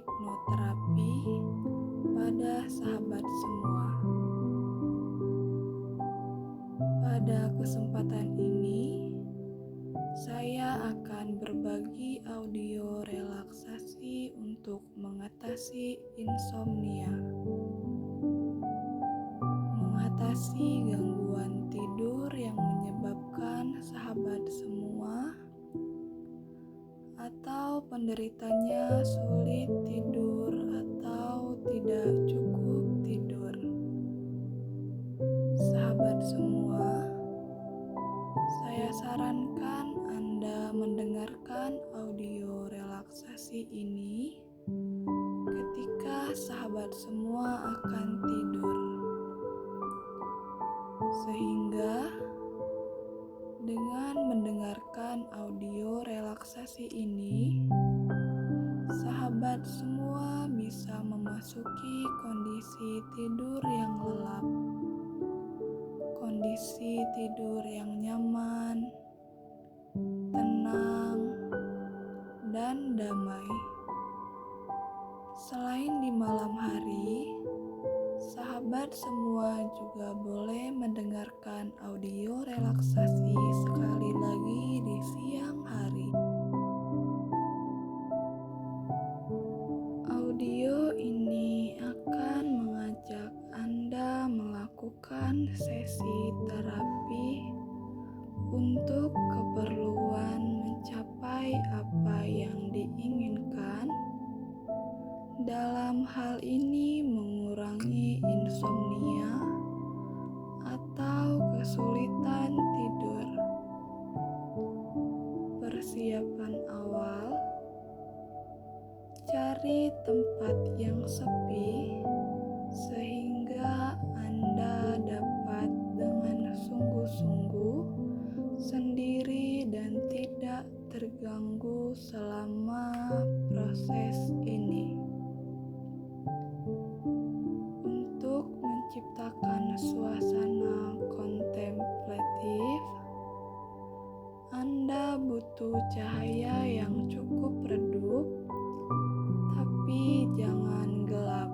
hipnoterapi pada sahabat semua. Pada kesempatan ini, saya akan berbagi audio relaksasi untuk mengatasi insomnia, mengatasi gangguan tidur yang menyebabkan sahabat semua atau penderitanya sulit tidur atau tidak cukup tidur. Sahabat semua, saya sarankan Anda mendengarkan audio relaksasi ini ketika sahabat semua akan tidur, sehingga dengan mendengarkan audio relaksasi ini, sahabat semua bisa memasuki kondisi tidur yang lelap, kondisi tidur yang nyaman, tenang, dan damai. Selain di malam hari, sahabat semua juga boleh mendengarkan audio relaksasi sekali lagi di siang hari. Audio ini akan mengajak Anda melakukan sesi terapi untuk keperluan mencapai apa yang diinginkan. Dalam hal ini mengurangi insomnia atau kesulitan tidur. Persiapan awal: cari tempat yang sepi sehingga Anda dapat dengan sungguh-sungguh sendiri dan tidak terganggu selama proses ini. Untuk menciptakan suasana kontemplatif, Anda butuh cahaya yang cukup redup, tapi jangan gelap.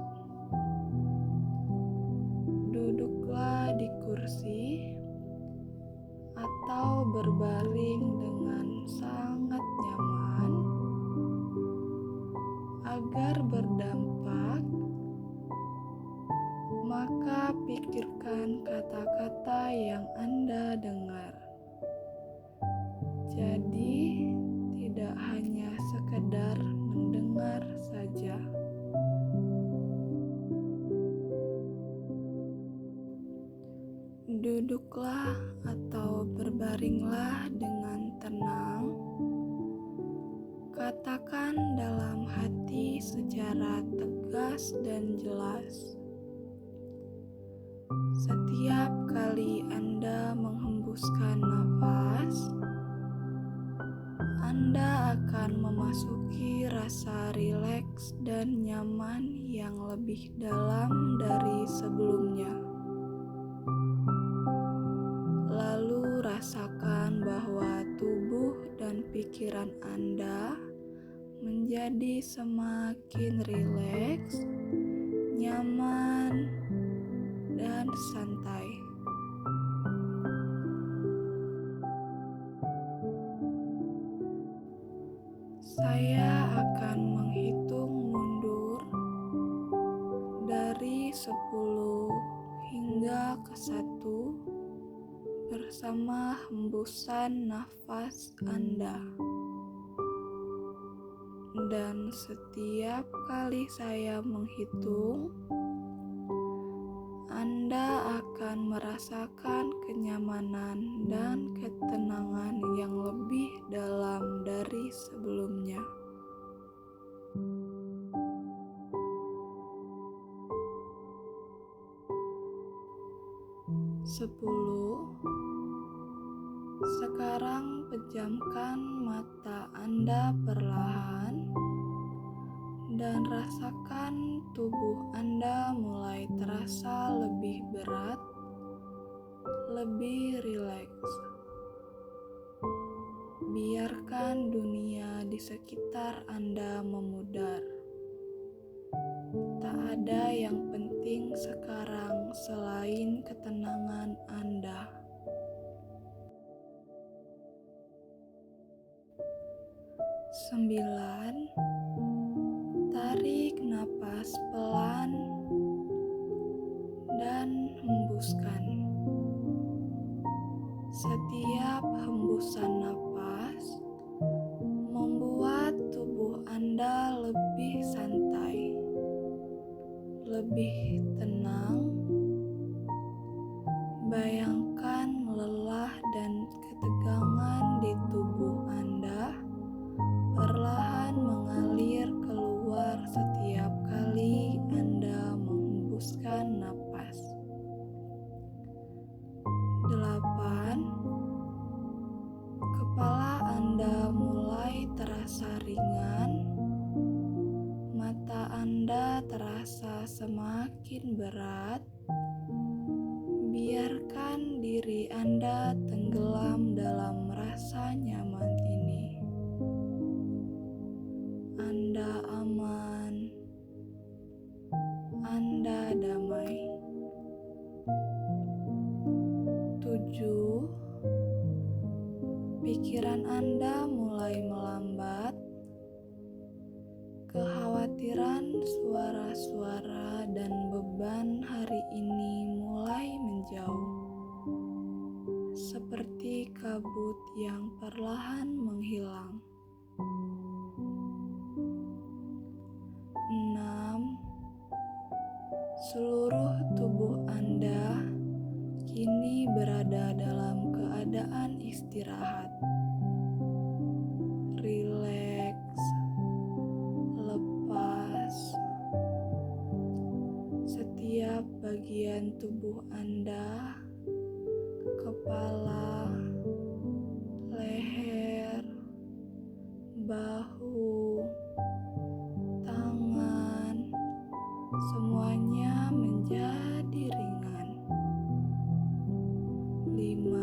Duduklah di kursi atau berbaring dengan sangat nyaman agar berdampak. Maka pikirkan kata-kata yang Anda dengar. Jadi, tidak hanya sekedar mendengar saja. Duduklah atau berbaringlah dengan tenang. Katakan dalam hati secara tegas dan jelas. Setiap kali Anda menghembuskan nafas, Anda akan memasuki rasa rileks dan nyaman yang lebih dalam dari sebelumnya. Lalu rasakan bahwa tubuh dan pikiran Anda menjadi semakin rileks, nyaman, dan santai. Saya akan menghitung mundur dari 10 hingga ke 1 bersama hembusan nafas Anda. Dan setiap kali saya menghitung, Anda akan merasakan kenyamanan dan ketenangan yang lebih dalam dari sebelumnya. 10. Sekarang pejamkan mata Anda perlahan dan rasakan tubuh Anda mulai terasa lebih berat, lebih rileks. Biarkan dunia di sekitar Anda memudar. ada yang penting sekarang selain ketenangan Anda. 9. Tarik napas pelan dan hembuskan. Setiap hembusan napas membuat tubuh Anda lebih santai, lebih tenang. Bayangkan lelah dan ketegangan di tubuh Anda perlahan mengalir keluar setiap kali Anda menghembuskan napas. 8. Kepala Anda mulai terasa ringan, mata Anda terasa semakin berat. Biarkan diri Anda tenggelam dalam rasa nyaman ini. Anda aman, Anda damai. 7. Pikiran Anda mulai melambat. Kekhawatiran, suara-suara, dan beban hari ini mulai menjauh, seperti kabut yang perlahan menghilang. 6. Seluruh tubuh Anda kini berada dalam keadaan istirahat. Rileks, lepas. Setiap bagian tubuh Anda, kepala, leher, bahu, tangan, semuanya menjadi ringan. 5.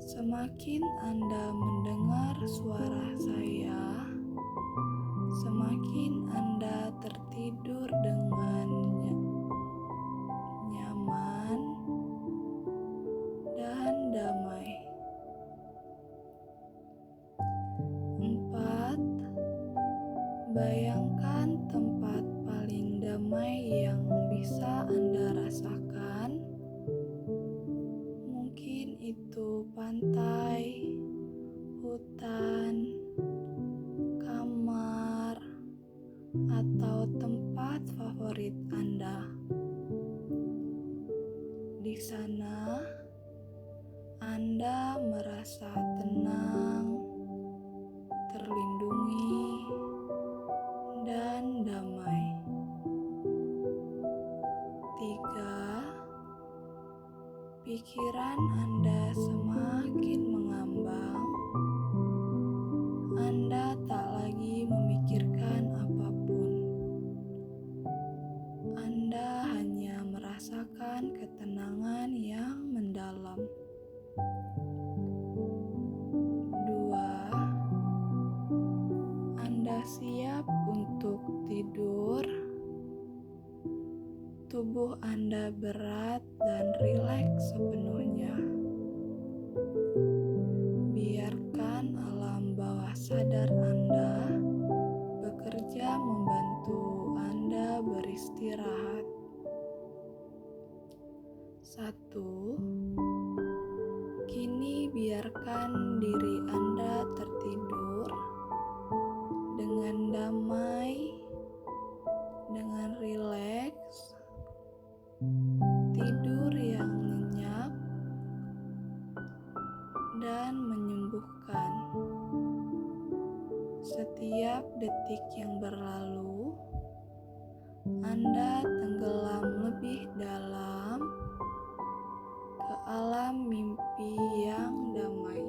Semakin Anda mendengar suara saya, semakin Anda tertidur dengan nyaman dan damai. 4. Bayangkan tempat paling damai yang bisa Anda rasakan. Mungkin itu pantai, hutan, kamar, atau tempat favorit Anda. Di sana, Anda merasa tenang, terlindungi, dan damai. 3. Pikiran Anda semakin mengambang. Anda tak lagi memikirkan apapun. Anda hanya merasakan ketenangan yang mendalam. 2. Anda siap untuk tidur. Tubuh Anda berat dan rileks sepenuhnya. Biarkan alam bawah sadar Anda bekerja membantu Anda beristirahat. 1. Kini biarkan diri Anda tertidur dengan damai, dengan rileks. Tidur yang nyenyak dan menyembuhkan. Setiap detik yang berlalu, Anda tenggelam lebih dalam ke alam mimpi yang damai.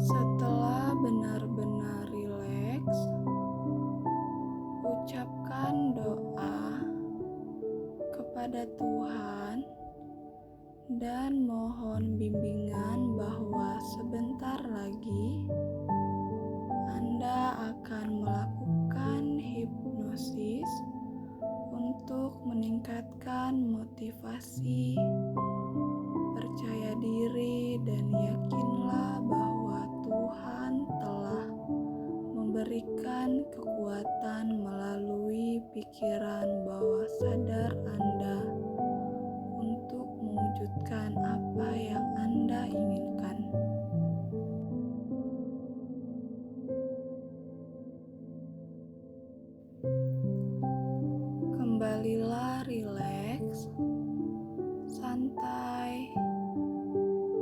Setelah benar-benar rileks, ucapkan doa kepada Tuhan dan mohon bimbingan bahwa sebentar lagi untuk meningkatkan motivasi, percaya diri, dan yakinlah bahwa Tuhan telah memberikan kekuatan melalui pikiran bawah sadar Anda untuk mewujudkan apa yang Anda inginkan. Kembalilah rileks, santai,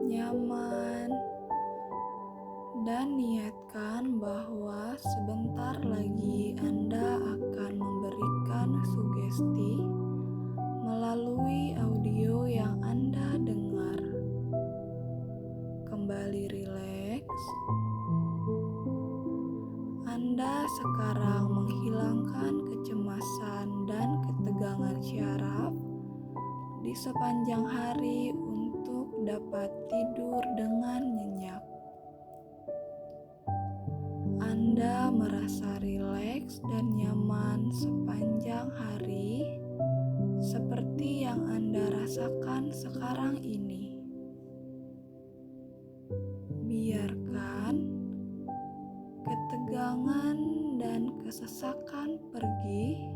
nyaman, dan niatkan bahwa sebentar lagi Anda akan memberikan sugesti melalui audio yang Anda dengar. Kembali rileks. Anda sekarang menghilangkan kecemasan dan ketegangan syaraf di sepanjang hari untuk dapat tidur dengan nyenyak. Anda merasa rileks dan nyaman sepanjang hari, seperti yang Anda rasakan sekarang ini. Biarkan ketegangan dan kesesakan pergi,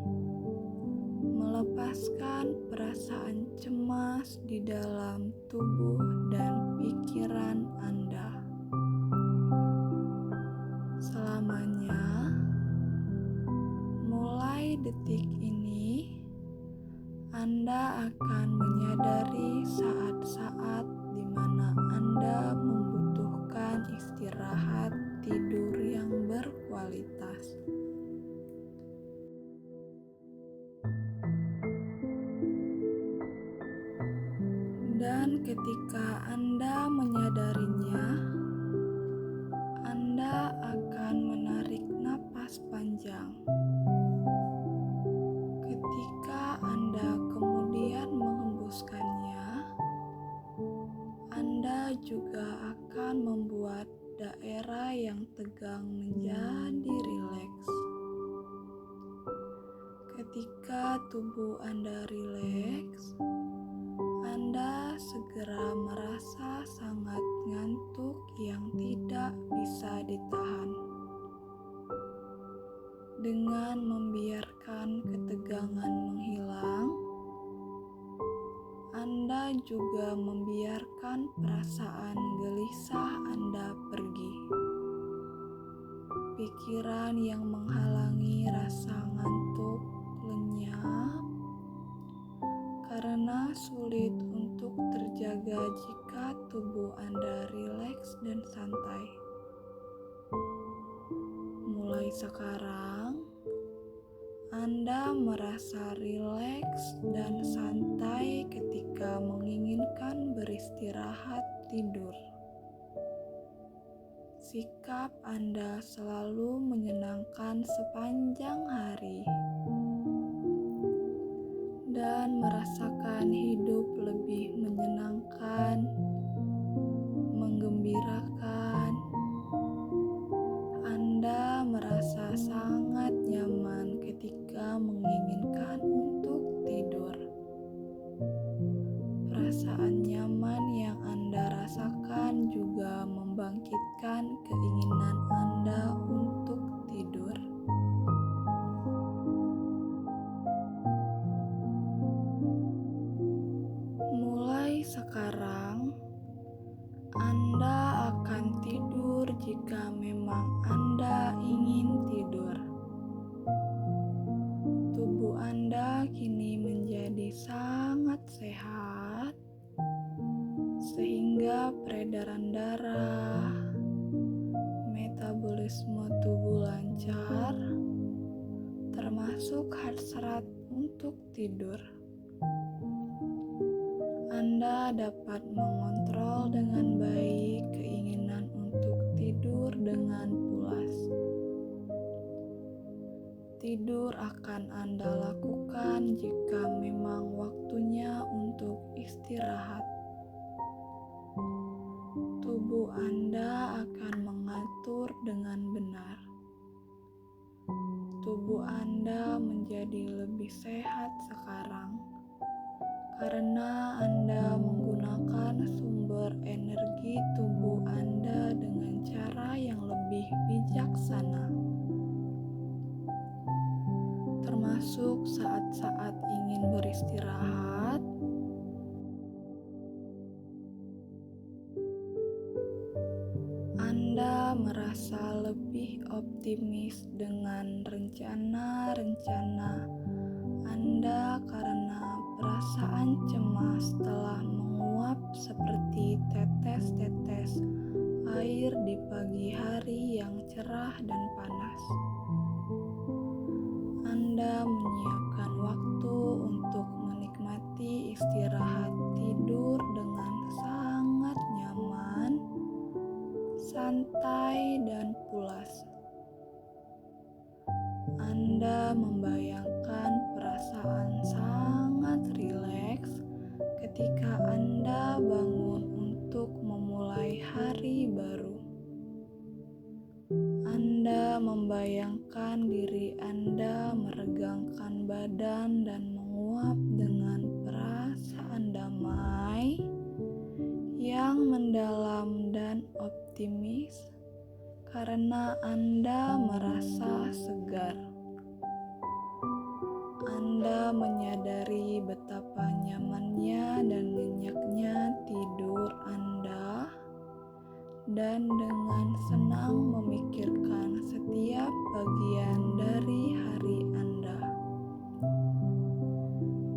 melepaskan perasaan cemas di dalam tubuh dan pikiran Anda. Selamanya, mulai detik ini, Anda akan menyadari saat-saat di mana Anda membutuhkan istirahat tidur yang berkualitas. Dan ketika Anda menyadarinya, Anda akan menarik napas panjang. Ketika Anda kemudian menghembuskannya, Anda juga akan membuat daerah yang tegang menjadi rileks. Ketika tubuh Anda rileks, Anda segera merasa sangat ngantuk yang tidak bisa ditahan. Dengan membiarkan ketegangan menghilang, Anda juga membiarkan perasaan gelisah Anda pergi. Pikiran yang menghalangi rasa ngantuk lenyap karena sulit untuk terjaga jika tubuh Anda rileks dan santai. Mulai sekarang, Anda merasa rileks dan santai ketika menginginkan beristirahat tidur. Sikap Anda selalu menyenangkan sepanjang hari dan merasakan hidup lebih menyenangkan, menggembirakan. Anda merasa sangat nyaman ketika menginginkan untuk tidur. Perasaan nyaman yang Anda rasakan juga membangkitkan keinginan Anda untuk tidur. Mulai sekarang, Anda akan tidur jika memang Anda ingin tidur. Tubuh Anda kini menjadi sangat sehat, sehingga peredaran darah, metabolisme tubuh lancar, termasuk hasrat untuk tidur. Anda dapat mengontrol dengan baik keinginan untuk tidur dengan pulas. Tidur akan Anda lakukan jika memang waktunya untuk istirahat. Tubuh Anda akan mengatur dengan benar. tubuh Anda menjadi lebih sehat sekarang karena Anda menggunakan sumber energi tubuh Anda dengan cara yang lebih bijaksana. Termasuk saat-saat ingin beristirahat, Anda merasa lebih optimis dengan rencana-rencana Anda karena perasaan cemas telah menguap seperti tetes-tetes air di pagi hari yang cerah dan panas. Anda menyiapkan waktu untuk menikmati istirahat tidur dengan sangat nyaman, santai, dan pulas. Anda membayangkan perasaan sangat rileks ketika Anda bangun untuk memulai hari baru. Anda membayangkan diri Anda meregangkan badan dan menguap dengan perasaan damai yang mendalam dan optimis karena Anda merasa segar. Anda menyadari betapa nyamannya dan nyenyaknya tidur Anda, dan dengan senang memikirkan setiap bagian dari hari Anda.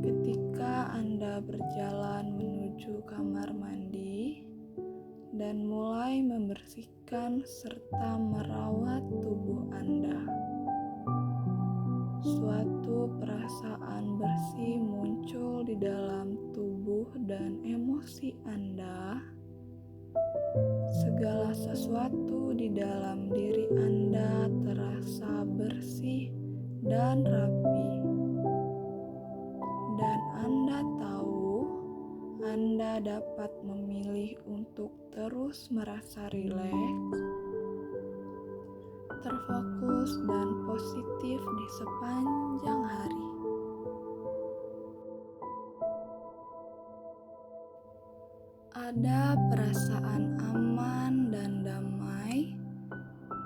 Ketika Anda berjalan menuju kamar mandi dan mulai membersihkan serta merawat tubuh Anda, suatu perasaan bersih muncul di dalam tubuh dan emosi Anda. Segala sesuatu di dalam diri Anda terasa bersih dan rapi. Dan Anda tahu, Anda dapat memilih untuk terus merasa rileks, terfokus, dan positif di sepanjang hari. Ada perasaan aman dan damai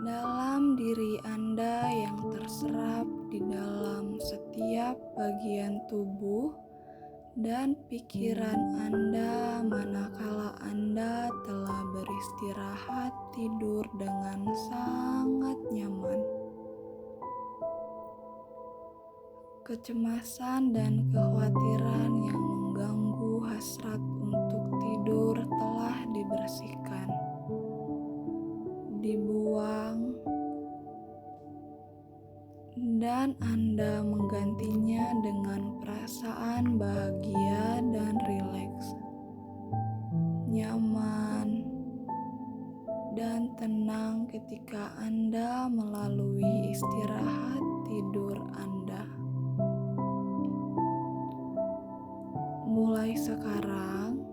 dalam diri Anda yang terserap di dalam setiap bagian tubuh dan pikiran Anda manakala Anda telah beristirahat tidur dengan sangat nyaman. Kecemasan dan kekhawatiran yang mengganggu hasrat untuk tidur telah dibersihkan, dibuang, dan Anda menggantinya dengan perasaan bahagia dan rileks, nyaman, dan tenang ketika Anda melalui istirahat tidur Anda. Mulai sekarang,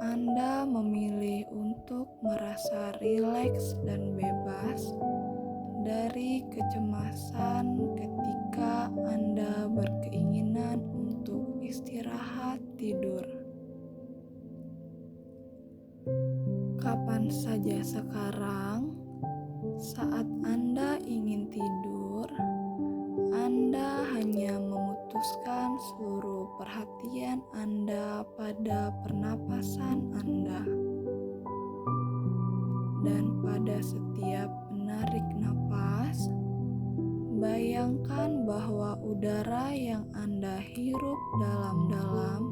Anda memilih untuk merasa rileks dan bebas dari kecemasan ketika Anda berkeinginan untuk istirahat tidur. Kapan saja sekarang, saat Anda ingin tidur, Anda hanya memutuskan seluruh perhatian Anda pada pernapasan Anda. Dan pada setiap menarik napas, bayangkan bahwa udara yang Anda hirup dalam-dalam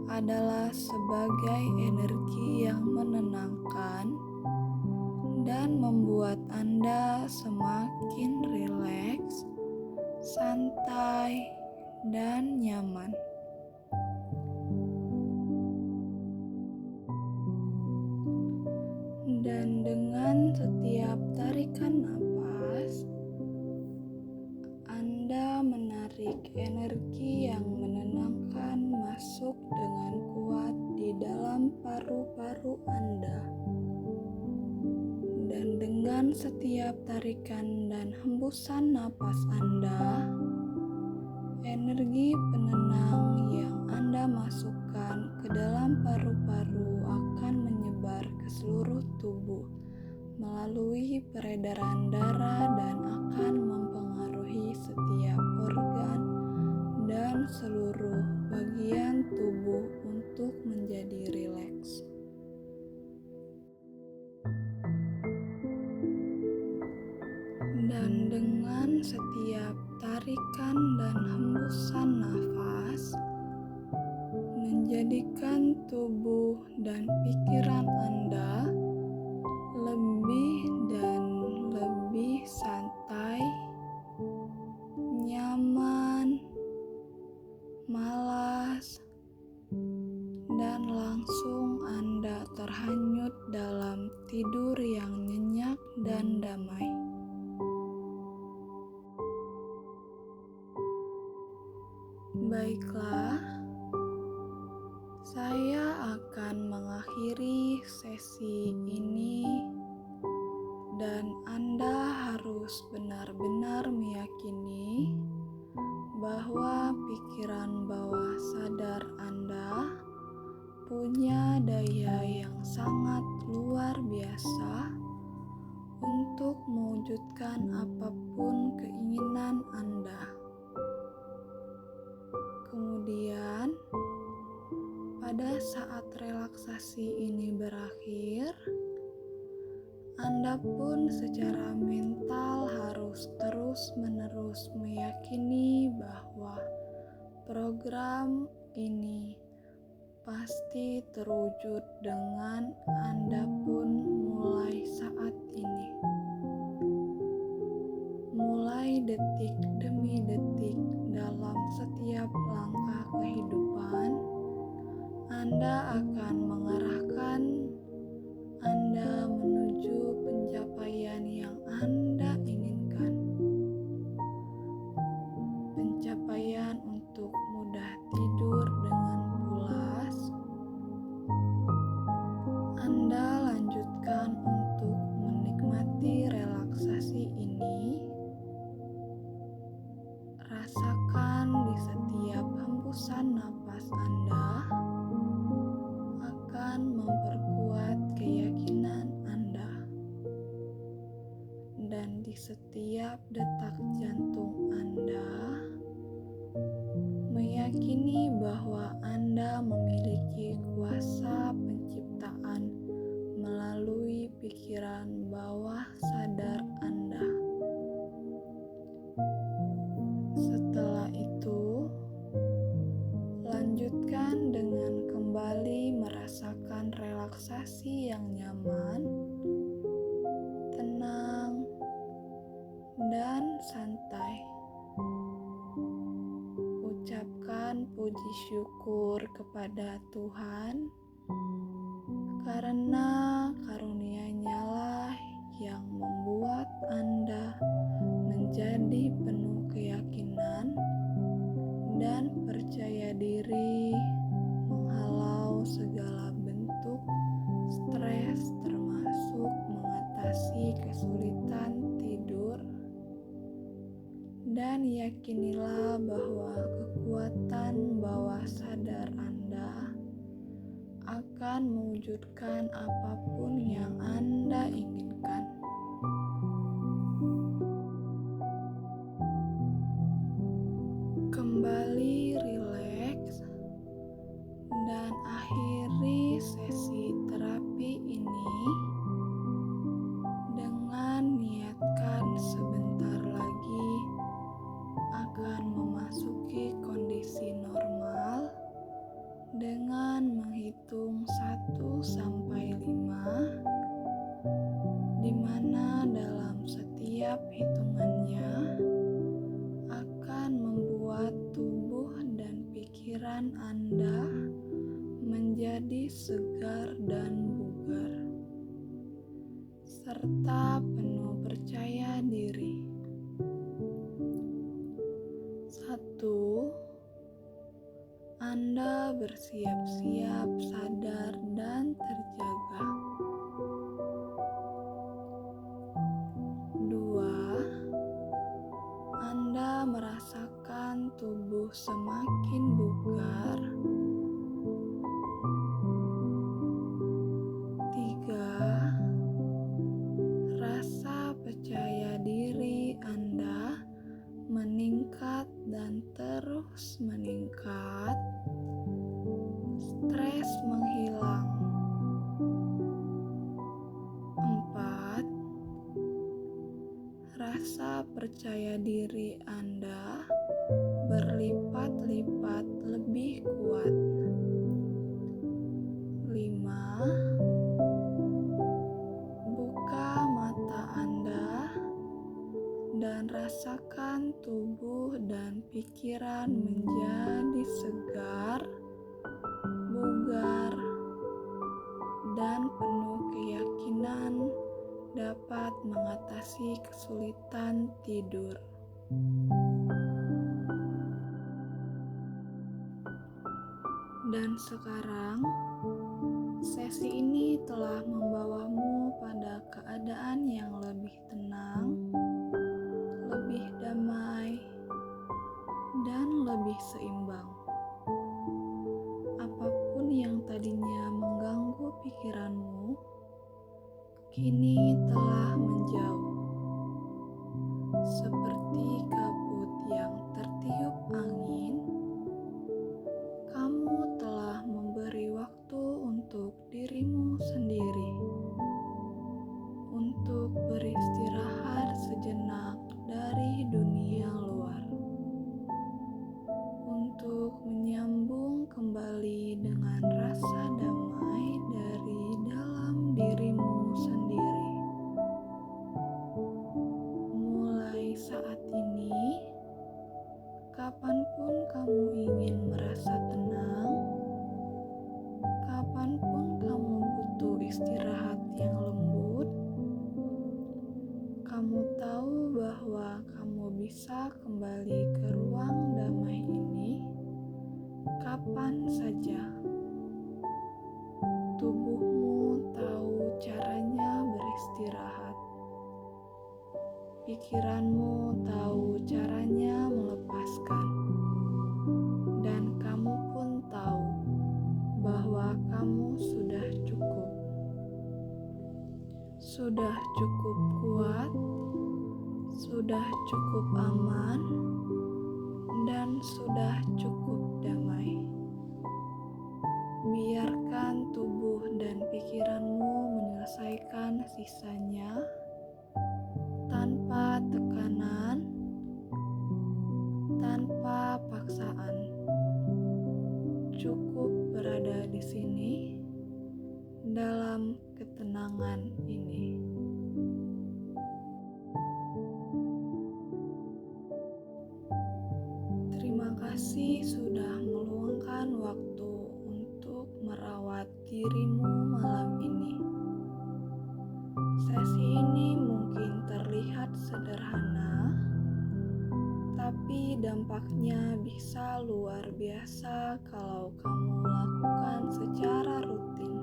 adalah sebagai energi yang menenangkan dan membuat Anda semakin rileks, santai, dan nyaman. Dan dengan setiap tarikan napas, Anda menarik energi yang menenangkan masuk dengan kuat di dalam paru-paru Anda. Dan dengan setiap tarikan dan hembusan napas Anda, energi penenang yang Anda masukkan ke dalam paru-paru akan menyebar ke seluruh tubuh melalui peredaran darah dan akan mempengaruhi setiap organ dan seluruh bagian tubuh untuk menjadi rileks. Dan dengan setiap tarikan dan hembusan nafas, menjadikan tubuh dan pikiran Anda lebih dan lebih santai, nyaman, malas, dan langsung Anda terhanyut dalam tidur yang nyenyak dan damai. Baiklah, saya akan mengakhiri sesi ini dan Anda harus benar-benar meyakini bahwa pikiran bawah sadar Anda punya daya yang sangat luar biasa untuk mewujudkan apapun keinginan Anda. Kemudian, pada saat relaksasi ini berakhir, Anda pun secara mental harus terus-menerus meyakini bahwa program ini pasti terwujud dengan Anda pun mulai saat ini. Mulai detik demi detik dalam setiap langkah kehidupan, Anda akan mengarahkan Anda menuju pencapaian yang Anda inginkan. Pencapaian untuk mudah tidur dengan pulas. Anda lanjutkan untuk menikmati relaksasi ini. Rasakan di setiap hembusan napas Anda akan memperkuat keyakinan Anda. Dan di setiap detak jantung Anda, meyakini bahwa Anda memiliki kuasa penciptaan melalui pikiran bawah sadar Anda. Setelah itu, lanjutkan dengan kembali merasakan relaksasi yang nyaman, tenang, dan santai. Ucapkan puji syukur kepada Tuhan karena karunia-Nya lah yang membuat Anda menjadi penuh keyakinan dan percaya diri, menghalau segala bentuk stres termasuk mengatasi kesulitan tidur. Dan yakinilah bahwa kekuatan bawah sadar Anda akan mewujudkan apapun yang Anda inginkan. Kembali rileks dan akhiri sesi terapi ini dengan niatkan sebentar lagi akan memasuki kondisi normal dengan menghitung 1 sampai 5, di mana dalam setiap hitungannya akan membuat tubuh dan pikiran Anda menjadi segar dan bugar, serta penuh percaya diri. 1. Anda bersiap-siap sadar dan terjaga. tubuh semakin bugar. 3. Rasa percaya diri Anda meningkat dan terus meningkat. Stres menghilang. 4. Rasa percaya diri Anda berlipat-lipat lebih kuat. 5. Buka mata Anda dan rasakan tubuh dan pikiran menjadi segar, bugar, dan penuh keyakinan dapat mengatasi kesulitan tidur. Dan sekarang, sesi ini telah membawamu pada keadaan yang lebih tenang, lebih damai, dan lebih seimbang. Apapun yang tadinya mengganggu pikiranmu, kini telah menjauh. Seperti kabut yang tertiup angin, kamu telah memberi waktu untuk dirimu sendiri, untuk beristirahat sejenak dari dunia luar, untuk menyambung kembali dengan rasa damai dari dalam dirimu sendiri. Mulai saat ini, kapanpun kamu ingin merasa tenang, kapanpun kamu butuh istirahat yang lembut, kamu tahu bahwa kamu bisa kembali ke ruang damai ini kapan saja. Tubuhmu tahu caranya beristirahat. Pikiranmu tahu caranya melepaskan. Dan kamu pun tahu bahwa kamu sudah cukup. Sudah cukup kuat, sudah cukup aman, dan sudah cukup damai. Biarkan tubuh dan pikiranmu menyelesaikan sisanya tanpa tekanan, tanpa paksaan. Cukup berada di sini dalam ketenangan ini. Terima kasih sudah meluangkan waktu untuk merawat dirimu malam ini. Sesi ini mungkin terlihat sederhana, tapi dampaknya bisa luar biasa kalau kamu lakukan secara rutin.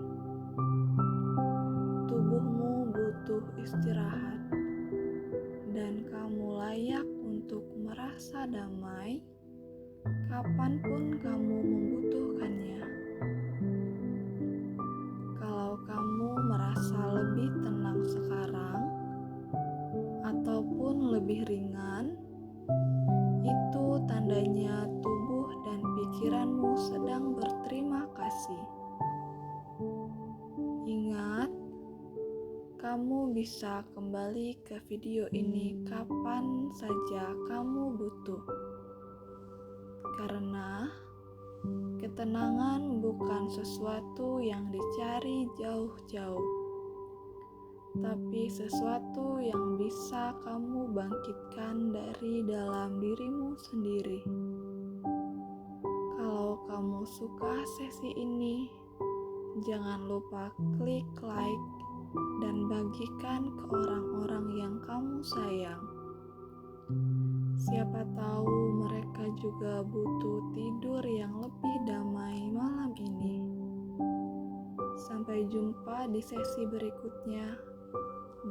Tubuhmu butuh istirahat, dan kamu layak untuk merasa damai kapanpun kamu membutuhkannya. Kalau kamu merasa lebih tenang sekarang, ataupun lebih ringan, itu tandanya tubuh dan pikiranmu sedang berterima kasih. Ingat, kamu bisa kembali ke video ini kapan saja kamu butuh. Karena ketenangan bukan sesuatu yang dicari jauh-jauh, tapi sesuatu yang bisa kamu bangkitkan dari dalam dirimu sendiri. Kalau kamu suka sesi ini, jangan lupa klik like dan bagikan ke orang-orang yang kamu sayang. Siapa tahu mereka juga butuh tidur yang lebih damai malam ini. Sampai jumpa di sesi berikutnya,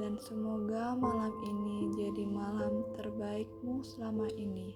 dan semoga malam ini jadi malam terbaikmu selama ini.